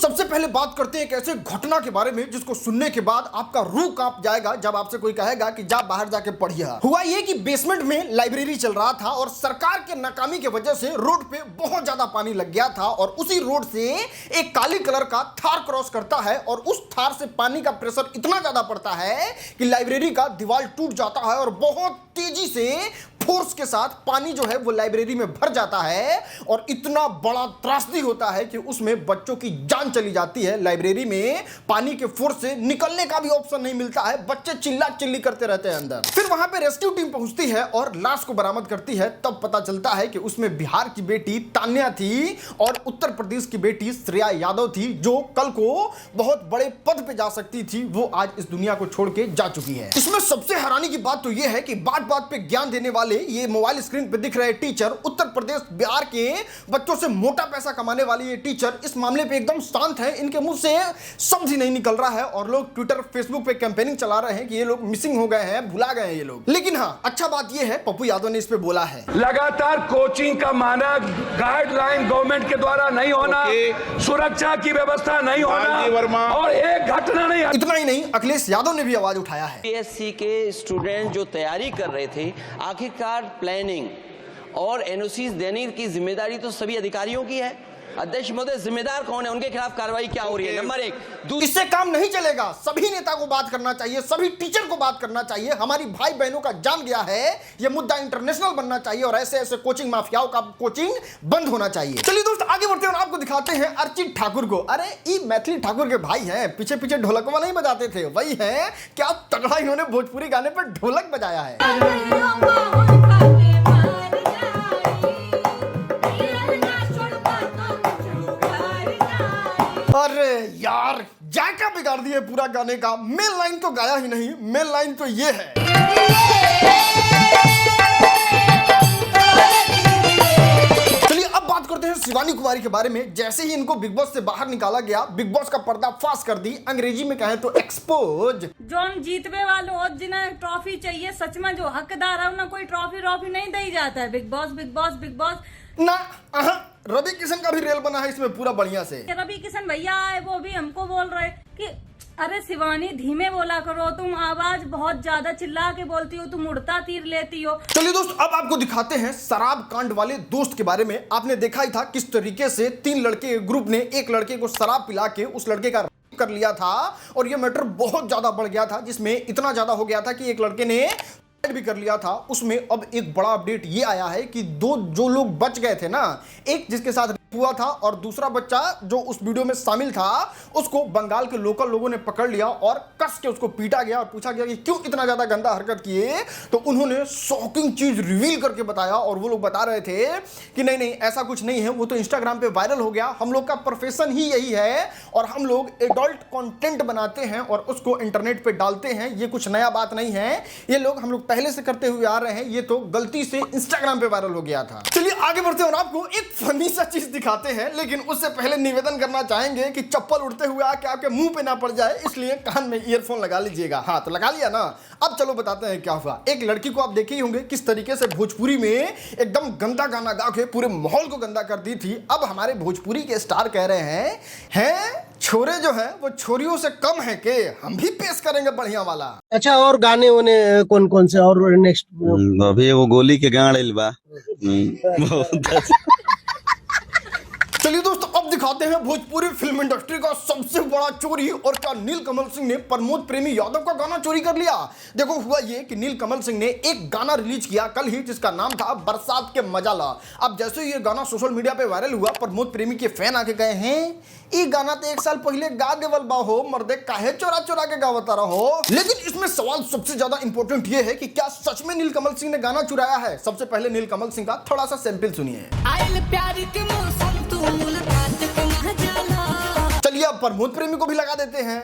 सबसे पहले बात करते हैं एक ऐसे घटना के बारे में जिसको सुनने के बाद आपका रूह कांप जाएगा जब आपसे कोई कहेगा कि जा बाहर जाके पढ़िए। हुआ ये कि बेसमेंट में लाइब्रेरी चल रहा था और सरकार के नाकामी की वजह से रोड पे बहुत ज्यादा पानी लग गया था और उसी रोड से एक काली कलर का थार क्रॉस करता है और उस थार से पानी का प्रेशर इतना ज्यादा पड़ता है कि लाइब्रेरी का दीवार टूट जाता है और बहुत तेजी से फोर्स के साथ पानी जो है वो लाइब्रेरी में भर जाता है और इतना बड़ा त्रासदी होता है कि उसमें बच्चों की जान चली जाती है। लाइब्रेरी में पानी के फोर्स से निकलने का भी ऑप्शन नहीं मिलता है, बच्चे चिल्ला चिल्ली करते रहते हैं अंदर। फिर वहां पे रेस्क्यू टीम पहुंचती है और लाश को बरामद करती है। तब पता चलता है कि उसमें बिहार की बेटी तान्या थी और उत्तर प्रदेश की बेटी श्रेया यादव थी, जो कल को बहुत बड़े पद पे जा सकती थी, वो आज इस दुनिया को छोड़ के जा चुकी है। इसमें सबसे हैरानी की बात तो यह है कि बात बात पे ज्ञान देने वाले ये मोबाइल स्क्रीन पे दिख रहे टीचर, उत्तर प्रदेश बिहार के बच्चों से मोटा पैसा कमाने वाले ये टीचर इस मामले पे एकदम शांत हैं। इनके मुंह से शब्द ही नहीं निकल रहा है और लोग ट्विटर फेसबुक पे कैंपेनिंग चला रहे हैं कि ये लोग मिसिंग हो गए हैं, भुला गए हैं ये लोग। लेकिन हाँ, अच्छा बात ये है पप्पू यादव ने इस पे बोला है, लगातार कोचिंग का मानक गाइडलाइन गवर्नमेंट के द्वारा नहीं होना, सुरक्षा की व्यवस्था नहीं होना और एक घटना नहीं। इतना ही नहीं, अखिलेश यादव ने भी आवाज उठाया है। पीएससी के स्टूडेंट जो तैयारी कर रहे थे, आखिरकार प्लानिंग और एनओसीज देने की जिम्मेदारी तो सभी अधिकारियों की है। अध्यक्ष महोदय, जिम्मेदार कौन है, उनके खिलाफ कार्रवाई क्या हो रही है? नंबर एक। इससे काम नहीं चलेगा, सभी नेता को बात करना चाहिए, सभी टीचर को बात करना चाहिए। हमारी भाई बहनों का जान गया है, ये मुद्दा इंटरनेशनल बनना चाहिए और ऐसे ऐसे कोचिंग माफियाओं का कोचिंग बंद होना चाहिए। चलिए दोस्त आगे बढ़ते हैं और आपको दिखाते हैं अर्चित ठाकुर को। अरे ये मैथिली ठाकुर के भाई हैं, पीछे पीछे ढोलकवा नहीं बजाते थे, वही हैं। क्या तगड़ा इन्होंने भोजपुरी गाने पर ढोलक बजाया है। अरे यार, जायका बिगाड़ दिए पूरा गाने का। मेन लाइन तो गाया ही नहीं, मेन लाइन तो ये है। चलिए अब बात करते हैं शिवानी कुमारी के बारे में। जैसे ही इनको बिग बॉस से बाहर निकाला गया, बिग बॉस का पर्दा फाश कर दी, अंग्रेजी में कहें तो एक्सपोज। जो हम जीतने वाले और जिन्हें ट्रॉफी चाहिए, सच में जो हकदार है उन्हें कोई ट्रॉफी नहीं दी जाता है। Big boss big boss big boss ना, रवि किशन का भी रेल बना है इसमें पूरा बढ़िया से। रवि किशन भैया आए, वो भी हमको बोल रहे कि अरे शिवानी धीमे बोला करो, तुम आवाज बहुत ज्यादा चिल्ला के बोलती हो, तुम उड़ता तीर लेती हो। चलिए दोस्त अब आपको दिखाते हैं शराब कांड वाले दोस्त के बारे में। आपने देखा ही था किस तरीके से 3 लड़के ग्रुप ने एक लड़के को शराब पिला के उस लड़के का रेप कर लिया था और यह मैटर बहुत ज्यादा बढ़ गया था, जिसमें इतना ज्यादा हो गया था कि एक लड़के ने भी कर लिया था। उसमें अब एक बड़ा अपडेट ये आया है कि जो लोग बच गए थे ना, एक जिसके साथ हुआ था और दूसरा बच्चा जो उस वीडियो में शामिल था, उसको बंगाल के लोकल लोगों ने पकड़ लिया और कस के उसको पीटा गया और पूछा गया कि क्यों इतना ज्यादा गंदा हरकत किए, तो उन्होंने शॉकिंग चीज रिवील करके बताया और वो लोग बता रहे थे कि नहीं नहीं ऐसा कुछ नहीं है, वो तो इंस्टाग्राम पे वायरल हो गया, हम लोग का प्रोफेशन ही यही है और हम लोग एडल्ट कंटेंट बनाते हैं और उसको इंटरनेट पे डालते हैं, ये कुछ नया बात नहीं है, ये लोग हम लोग पहले से करते हुए आ रहे हैं, ये तो गलती से इंस्टाग्राम पे वायरल हो गया था। चलिए आगे बढ़ते हैं और आपको एक फनी सा चीज दिखाते हैं, लेकिन उससे पहले निवेदन करना चाहेंगे कि चप्पल उड़ते हुए आके आपके मुंह पे ना पड़ जाए, इसलिए कान में ईयरफोन लगा लीजिएगा। हाँ तो लगा लिया ना। अब चलो बताते हैं क्या हुआ। एक लड़की को आप देखे ही होंगे किस तरीके से भोजपुरी में एकदम गंदा गाना गा के पूरे माहौल को गंदा कर दी थी। अब हमारे भोजपुरी के स्टार कह रहे हैं छोरे जो है वो छोरियों से कम है के, हम भी पेश करेंगे बढ़िया वाला। अच्छा, और गाने उन्हें कौन कौन से और नेक्स्ट? अभी वो गोली के गाड़ बा। चलिए दोस्तों अब दिखाते हैं भोजपुरी फिल्म इंडस्ट्री का सबसे बड़ा चोरी। और क्या नीलकमल सिंह ने प्रमोद प्रेमी यादव का गाना चोरी कर लिया? देखो हुआ ये कि नीलकमल सिंह ने एक गाना रिलीज किया कल ही, जिसका नाम था बरसात के मजा ला। अब जैसे ये गाना सोशल मीडिया पे वायरल हुआ, प्रमोद प्रेमी के फैन आके गए हैं ये गाना तो 1 साल पहले गा देवल बा हो, मर्दे काहे चोरा चोरा के गावता रहो। लेकिन इसमें सवाल सबसे ज्यादा इंपॉर्टेंट ये है कि क्या सच में नीलकमल सिंह ने गाना चुराया है? सबसे पहले नीलकमल सिंह का थोड़ा सा सैंपल सुनिए। चलिए अब प्रमोद प्रेमी को भी लगा देते हैं।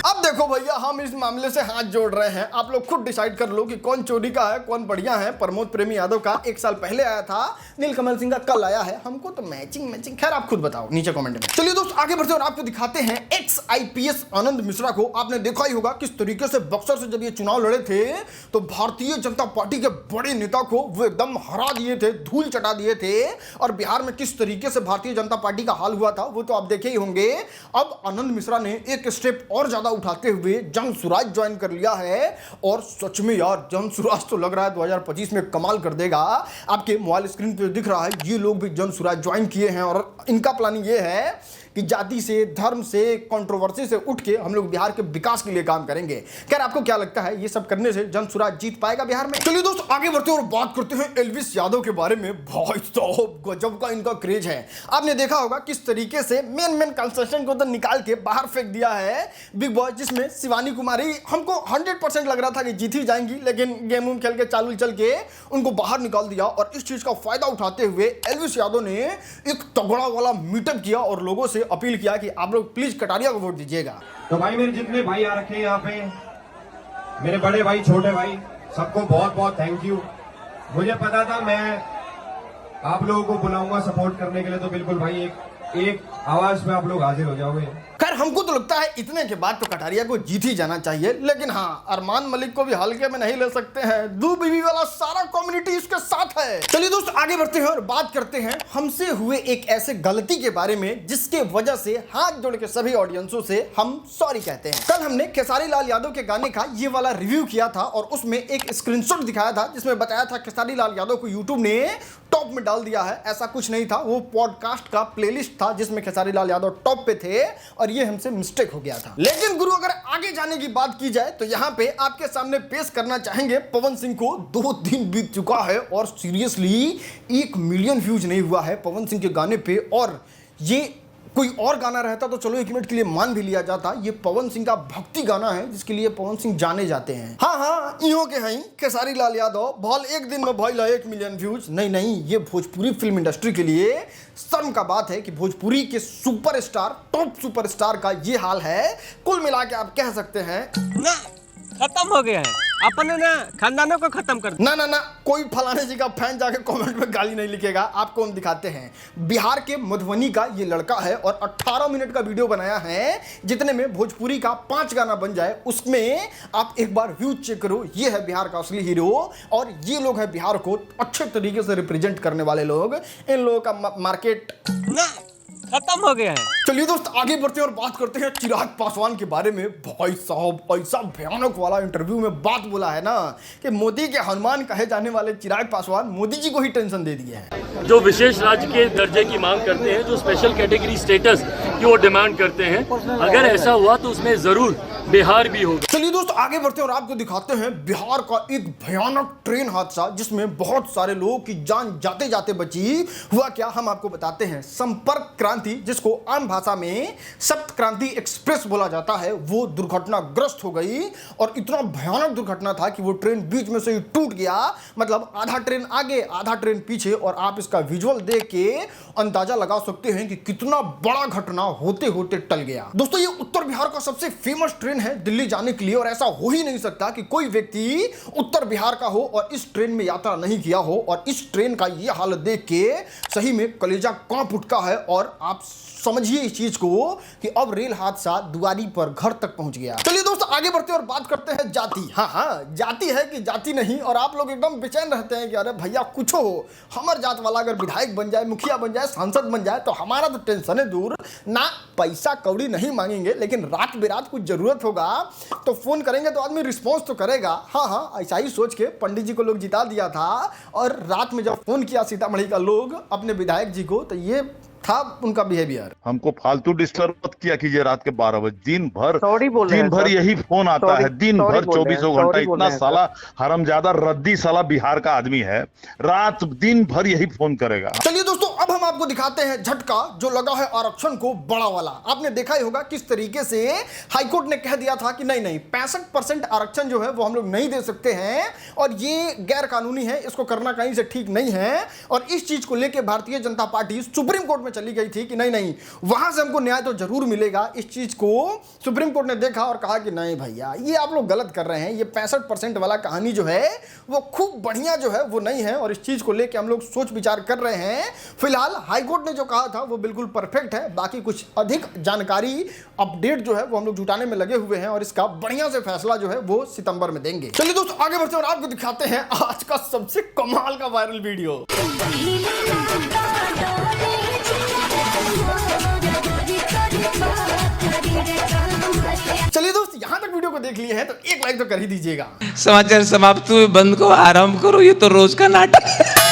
अब देखो भैया हम इस मामले से हाथ जोड़ रहे हैं, आप लोग खुद डिसाइड कर लो कि कौन चोरी का है कौन बढ़िया है। प्रमोद प्रेमी यादव का 1 साल पहले आया था, नीलकमल सिंह का कल आया है, हमको तो मैचिंग। खैर आप खुद बताओ नीचे कमेंट में। चलिए दोस्त आगे बढ़ते हैं और आपको दिखाते हैं एक्स IPS आनंद मिश्रा को। आपने देखा ही होगा किस तरीके से बक्सर से जब ये चुनाव लड़े थे तो भारतीय जनता पार्टी के बड़े नेता को वो एकदम हरा दिए थे, धूल चटा दिए थे। और बिहार में किस तरीके से भारतीय जनता पार्टी का हाल हुआ था वो तो आप देखे ही होंगे। अब आनंद मिश्रा ने एक स्टेप और ज्यादा उठाते हुए जन सुराज ज्वाइन कर लिया है और सच में यार जन सुराज तो लग रहा है 2025 में कमाल कर देगा। आपके मोबाइल स्क्रीन पे दिख रहा है ये लोग भी जन सुराज ज्वाइन किए हैं और इनका प्लानिंग ये है कि जाति से, धर्म से, कंट्रोवर्सी से उठ के हम लोग बिहार के विकास के लिए काम करेंगे। खैर आपको क्या लगता है ये सब करने से जन सुराज जीत पाएगा बिहार में? चलिए दोस्त आगे बढ़ते हैं और बात करते हैं एल्विस यादव के बारे में। भाई साहब गजब का इनका क्रेज है। आपने देखा होगा किस तरीके से मेन कंसेशन को तो निकाल के बाहर फेंक दिया है बिग बॉस, जिसमें शिवानी कुमारी हमको 100% लग रहा था कि जीत ही जाएंगी, लेकिन गेम उम खेल के चालू चल के उनको बाहर निकाल दिया। और इस चीज का फायदा उठाते हुए एल्विस यादव ने एक तगड़ा वाला मीटअप किया और लोगों से अपील किया कि आप लोग प्लीज कटारिया को वोट दीजिएगा। तो भाई मेरे जितने भाई आ रखे हैं यहाँ पे, मेरे बड़े भाई छोटे भाई, सबको बहुत बहुत थैंक यू। मुझे पता था मैं आप लोगों को बुलाऊंगा सपोर्ट करने के लिए, तो बिल्कुल भाई एक आवाज में आप लोग हाजिर हो जाओगे। खैर हमको तो लगता है इतने के बाद तो कटारिया को जीत ही जाना चाहिए, लेकिन हाँ अरमान मलिक को भी हल्के में नहीं ले सकते हैं। दो बीवी वाला सारा कम्युनिटी इसके साथ है। चलिए दोस्त आगे बढ़ते हैं और बात करते हैं हमसे हुए एक ऐसे गलती के बारे में जिसके वजह से हाथ जोड़ के सभी ऑडियंसों से हम सॉरी कहते हैं। कल हमने खेसारी लाल यादव के गाने का ये वाला रिव्यू किया था और उसमें एक स्क्रीनशॉट दिखाया था जिसमें बताया था खेसारी लाल यादव को यूट्यूब ने टॉप में डाल दिया है। ऐसा कुछ नहीं था, वो पॉडकास्ट का प्लेलिस्ट था जिसमें खेसारी लाल यादव टॉप पे थे और ये हमसे मिस्टेक हो गया था। लेकिन गुरु अगर आगे जाने की बात की जाए तो यहाँ पे आपके सामने पेश करना चाहेंगे पवन सिंह को। 2 दिन बीत चुका है और सीरियसली 1 मिलियन व्यूज नहीं हुआ है पवन सिंह के गाने पे। और ये कोई और गाना रहता तो चलो 1 मिनट के लिए मान भी लिया जाता, ये पवन सिंह का भक्ति गाना है जिसके लिए पवन सिंह जाने जाते हैं। हाँ इहो के हैं खेसारी लाल यादव भल एक दिन में भइल 1 मिलियन व्यूज। नहीं, ये भोजपुरी फिल्म इंडस्ट्री के लिए शर्म का बात है कि भोजपुरी के सुपरस्टार, टॉप सुपरस्टार का ये हाल है। कुल मिला के आप कह सकते हैं ना खत्म हो गया है, अपने ना खानदानों को खत्म कर। ना कोई फलाने जी का फैन जाके कमेंट में गाली नहीं लिखेगा। आपको हम दिखाते हैं बिहार के मधुबनी का ये लड़का है और 18 मिनट का वीडियो बनाया है जितने में भोजपुरी का 5 गाना बन जाए। उसमें आप एक बार व्यूज चेक करो, ये है बिहार का असली हीरो और ये लोग हैं बिहार को अच्छे तरीके से रिप्रेजेंट करने वाले लोग। इन लोगों का मार्केट ना खत्म हो गया है। चलिए दोस्त आगे बढ़ते हैं और बात करते हैं चिराग पासवान के बारे में। भाई साहब ऐसा भयानक वाला इंटरव्यू में बात बोला है ना कि मोदी के हनुमान कहे जाने वाले चिराग पासवान मोदी जी को ही टेंशन दे दिए हैं। जो विशेष राज्य के दर्जे की मांग करते हैं, जो स्पेशल कैटेगरी स्टेटस की वो डिमांड करते हैं, अगर ऐसा हुआ तो उसमें जरूर बिहार भी होगा। चलिए दोस्त आगे बढ़ते हैं और आपको दिखाते हैं बिहार का एक भयानक ट्रेन हादसा जिसमें बहुत सारे लोगों की जान जाते जाते बची। हुआ क्या हम आपको बताते हैं। संपर्क क्रांति जिसको आम भाषा में सप्त क्रांति एक्सप्रेस बोला जाता है वो दुर्घटनाग्रस्त हो गई और इतना भयानक दुर्घटना था कि वो ट्रेन बीच में से ही टूट गया। मतलब आधा ट्रेन आगे आधा ट्रेन पीछे। और आप इसका विजुअल देख के अंदाजा लगा सकते हैं कि कितना बड़ा घटना होते होते टल गया। दोस्तों ये उत्तर बिहार का सबसे फेमस ट्रेन है दिल्ली जाने के लिए और ऐसा हो ही नहीं सकता कि कोई व्यक्ति उत्तर बिहार का हो और इस ट्रेन में यात्रा नहीं किया हो। और इस ट्रेन का ये हालत देख के सही में कलेजा कांप उठता है और आप समझिए इस चीज को कि अब रेल हादसा दुआरी पर घर तक पहुंच गया। चलिए दोस्तों आगे बढ़ते हैं और बात करते हैं जाति। हाँ जाति है कि जाति नहीं। और आप लोग एकदम बेचैन रहते हैं कि अरे भैया कुछ हो, हमार जात वाला अगर विधायक बन जाए, मुखिया बन जाए, सांसद बन जाए तो हमारा तो टेंशन है दूर ना। पैसा कौड़ी नहीं मांगेंगे लेकिन रात बेरात कुछ जरूरत होगा तो फोन करेंगे तो आदमी रिस्पॉन्स तो करेगा। हाँ ऐसा ही सोच के पंडित जी को लोग जिता दिया था और रात में जब फोन किया सीतामढ़ी का लोग अपने विधायक जी को तो ये था उनका बिहेवियर। हमको फालतू डिस्टर्ब मत किया कीजिए रात के 12 बजे। दिन भर यही फोन आता है, दिन भर 24 घंटा। इतना साला हरामजादा रद्दी साला बिहार का आदमी है, रात दिन भर यही फोन करेगा। चलिए दोस्तों अब हम आपको दिखाते हैं झटका जो लगा है आरक्षण को बड़ा वाला। आपने देखा ही होगा किस तरीके से हाईकोर्ट ने कह दिया था कि नहीं 65% आरक्षण जो है वो हम लोग नहीं दे सकते हैं और ये गैर कानूनी है, इसको करना कहीं से ठीक नहीं है। और इस चीज को लेकर Bharatiya Janata party supreme court में चली गई थी कि नहीं नहीं वहां से हमको न्याय तो जरूर मिलेगा। इस चीज को सुप्रीम कोर्ट ने देखा और कहा कि नहीं भैया ये आप लोग गलत कर रहे हैं, ये 65% वाला कहानी जो है वो खूब बढ़िया जो है वो नहीं है, और इस चीज को लेकर हम लोग सोच विचार कर रहे हैं। फिलहाल हाईकोर्ट ने जो कहा था वो बिल्कुल परफेक्ट है, बाकी कुछ अधिक जानकारी अपडेट जो है वो हम लोग जुटाने में लगे हुए हैं और इसका बढ़िया से फैसला जो है वो सितंबर में देंगे। चलिए दोस्तों आगे बढ़ते हैं और आपको दिखाते हैं आज का सबसे कमाल का वायरल वीडियो। चलिए दोस्त यहाँ तक वीडियो को देख लिए हैं तो एक लाइक तो कर ही दीजिएगा। समाचार समाप्त हुए, बंद को आराम करो, ये तो रोज का नाटक।